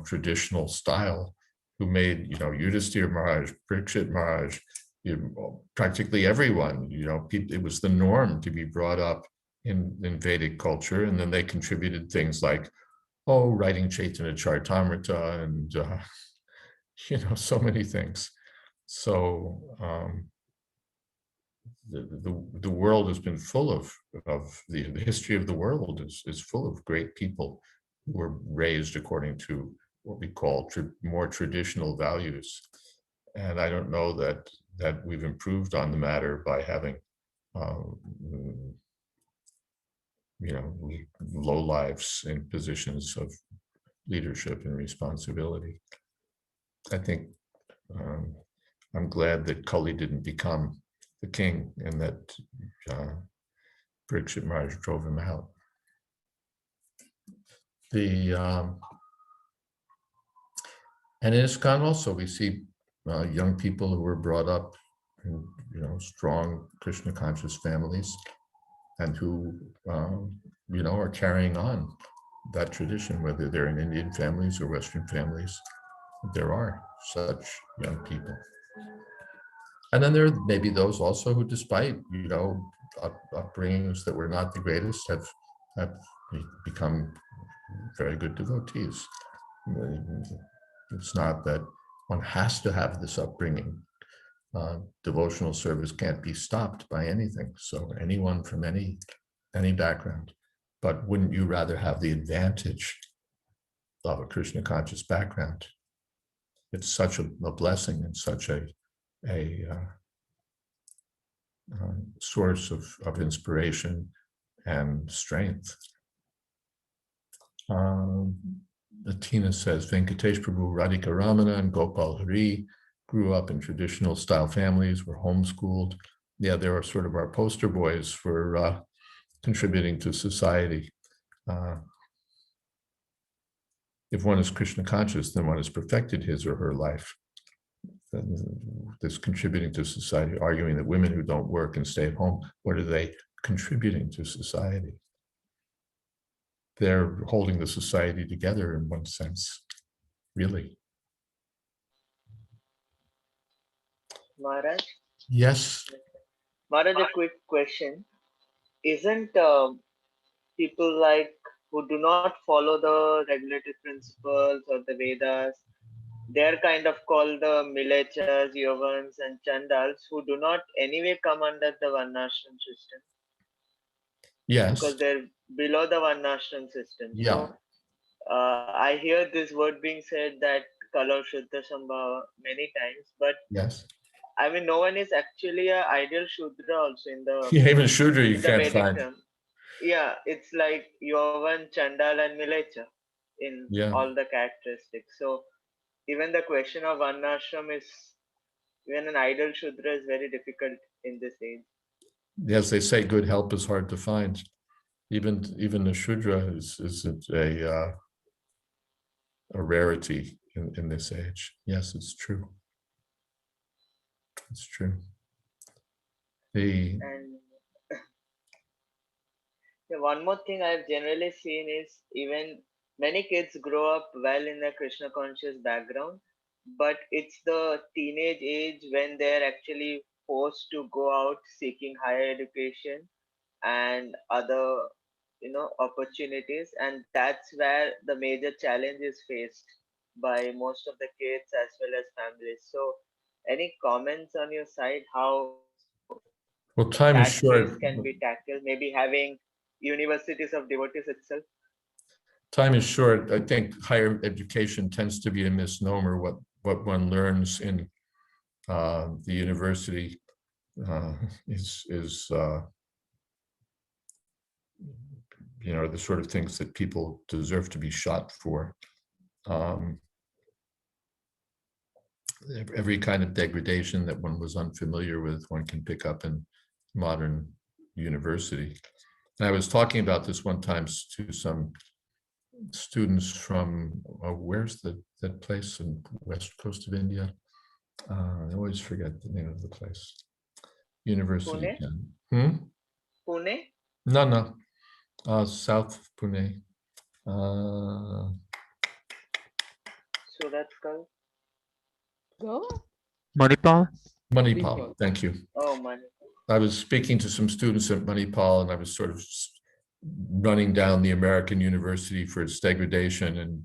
traditional style, who made, Yudhisthira Maharaj, Parikshit Maharaj, practically everyone, it was the norm to be brought up in Vedic culture. And then they contributed things like, writing Chaitanya Charitamrita and, so many things. So the world has been full of the history of the world is full of great people who were raised according to what we call more traditional values. And I don't know that we've improved on the matter by having, low lives in positions of leadership and responsibility. I think I'm glad that Kali didn't become the king and that Parikshit Maharaj drove him out. And in ISKCON also, we see young people who were brought up in, strong Krishna conscious families and who, are carrying on that tradition, whether they're in Indian families or Western families. There are such young people. And then there are maybe those also who, despite, upbringings that were not the greatest, have become very good devotees. It's not that one has to have this upbringing. Devotional service can't be stopped by anything. So anyone from any background, but wouldn't you rather have the advantage of a Krishna conscious background? It's such a blessing and such a source of inspiration and strength. Tina says, Venkatesh Prabhu, Radhika Ramana, and Gopal Hari grew up in traditional style families, were homeschooled. Yeah, they were sort of our poster boys for contributing to society. If one is Krishna conscious, then one has perfected his or her life. This contributing to society, arguing that women who don't work and stay at home, what are they contributing to society? They're holding the society together in one sense, really. Maharaj? Yes. Maharaj, a quick question. Isn't people like who do not follow the regulative principles or the Vedas, they're kind of called the Milechas, Yavans, and Chandals, who do not anyway come under the Varnashram system? Yes. Because they're below the Varnashram system. Yeah. So I hear this word being said that Kala Shuddha Sambhava many times, but Yes. I mean, no one is actually a ideal Shudra also Yeah, even Shudra you in the can't Vedic find. term. Yeah, it's like Yovan, Chandal, and Milecha in Yeah. all the characteristics. So even the question of Varnashram is, even an ideal Shudra is very difficult in this age. As they say, good help is hard to find. Even the Shudra is a rarity in this age. Yes, it's true. It's true. And yeah, one more thing I've generally seen is even many kids grow up well in a Krishna conscious background, but it's the teenage age when they're actually forced to go out seeking higher education and other opportunities, and that's where the major challenge is faced by most of the kids as well as families. So any comments on your side how well, that time is phase can short. be tackled, maybe having universities of devotees itself? Time is short. I think higher education tends to be a misnomer. What one learns in the university is the sort of things that people deserve to be shot for. Every kind of degradation that one was unfamiliar with, one can pick up in modern university. And I was talking about this one time to some students from where's that place in west coast of India? I always forget the name of the place. University. Pune? Hmm? Pune? No. South Pune. Suratkal? Goa? Manipal? Manipal. Thank you. Oh, Mani. I was speaking to some students at Manipal, and I was sort of running down the American university for its degradation, and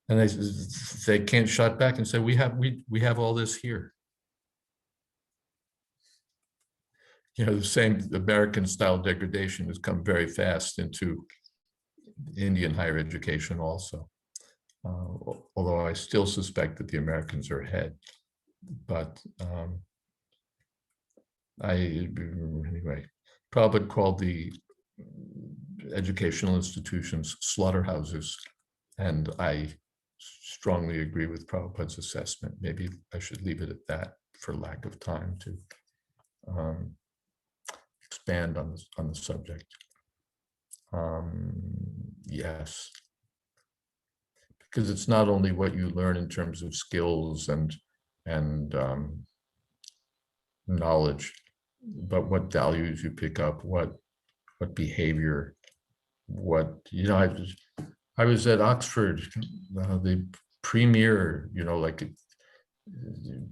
and they can't shut back and say we have all this here. The same American style degradation has come very fast into Indian higher education also. Although I still suspect that the Americans are ahead, but anyway, Prabhupada called the educational institutions slaughterhouses, and I strongly agree with Prabhupada's assessment. Maybe I should leave it at that for lack of time to expand on the subject. Yes, because it's not only what you learn in terms of skills and knowledge, but what values you pick up, what behavior, I was at Oxford, the premier, like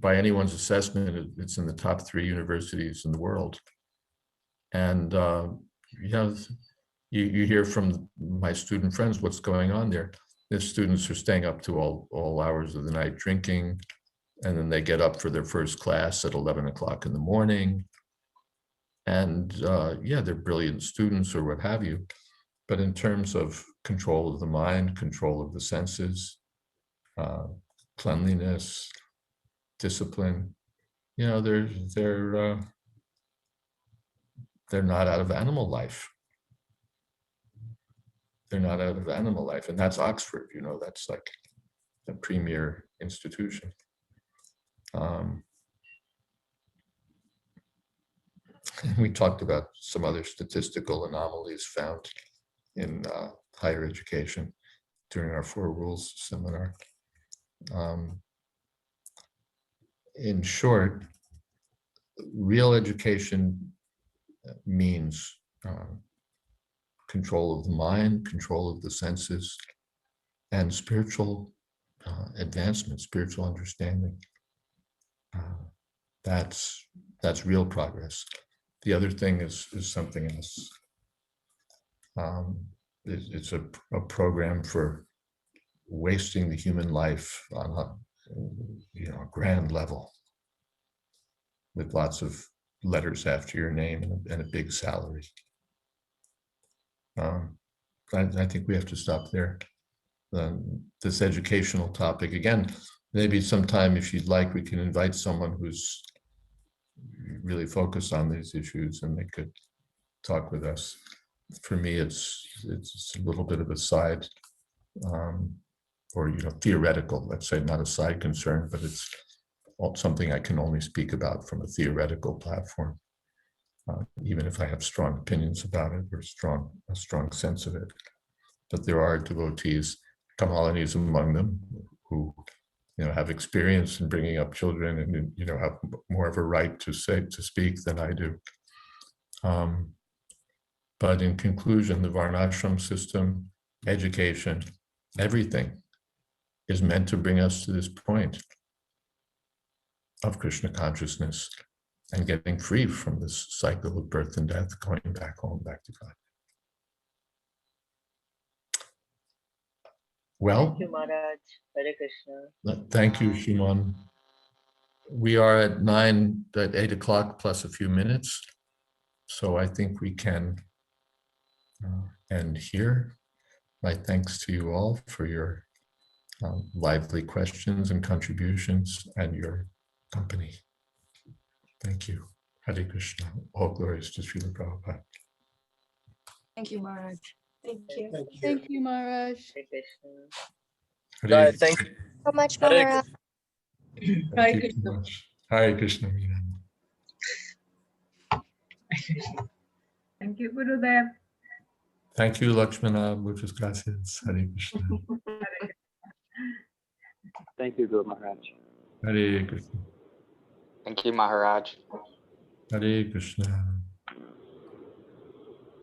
by anyone's assessment, it's in the top 3 universities in the world. And you hear from my student friends what's going on there. The students are staying up to all hours of the night drinking, and then they get up for their first class at 11 o'clock in the morning. And they're brilliant students or what have you. But in terms of control of the mind, control of the senses, cleanliness, discipline, they're not out of animal life. They're not out of animal life, and that's Oxford. That's like the premier institution. We talked about some other statistical anomalies found in higher education during our 4 Rules seminar. In short, real education means control of the mind, control of the senses, and spiritual advancement, spiritual understanding. That's real progress. The other thing is something else. It's a program for wasting the human life on a grand level with lots of letters after your name and a big salary. I think we have to stop there. this educational topic. Again, maybe sometime if you'd like, we can invite someone who's really focused on these issues and they could talk with us. For me, it's a little bit of a side, or theoretical, let's say, not a side concern, but it's something I can only speak about from a theoretical platform, even if I have strong opinions about it or a strong sense of it. But there are devotees, Kamalani's among them, who have experience in bringing up children and have more of a right to speak than I do. But in conclusion, the Varnashram system, education, everything is meant to bring us to this point of Krishna consciousness and getting free from this cycle of birth and death, going back home, back to God. Well, Thank you, Maharaj. Hare Krishna. Thank you, Shimon. We are at 8 o'clock plus a few minutes. So I think we can end here. My thanks to you all for your lively questions and contributions and your company. Thank you. Hare Krishna. All glories to Srila Prabhupada. Thank you, Maharaj. Thank you. Thank you, Maharaj. Hare Krishna. Hare Right, thank you. So much, Hare Maharaj. Thank you so much. Hare Krishna. Meena. Thank you, Gurudev. Thank you, Lakshmana. Muchas gracias. Hare Krishna. Thank you, Guru Maharaj. Hare Krishna. Thank you, Maharaj. Hare Krishna.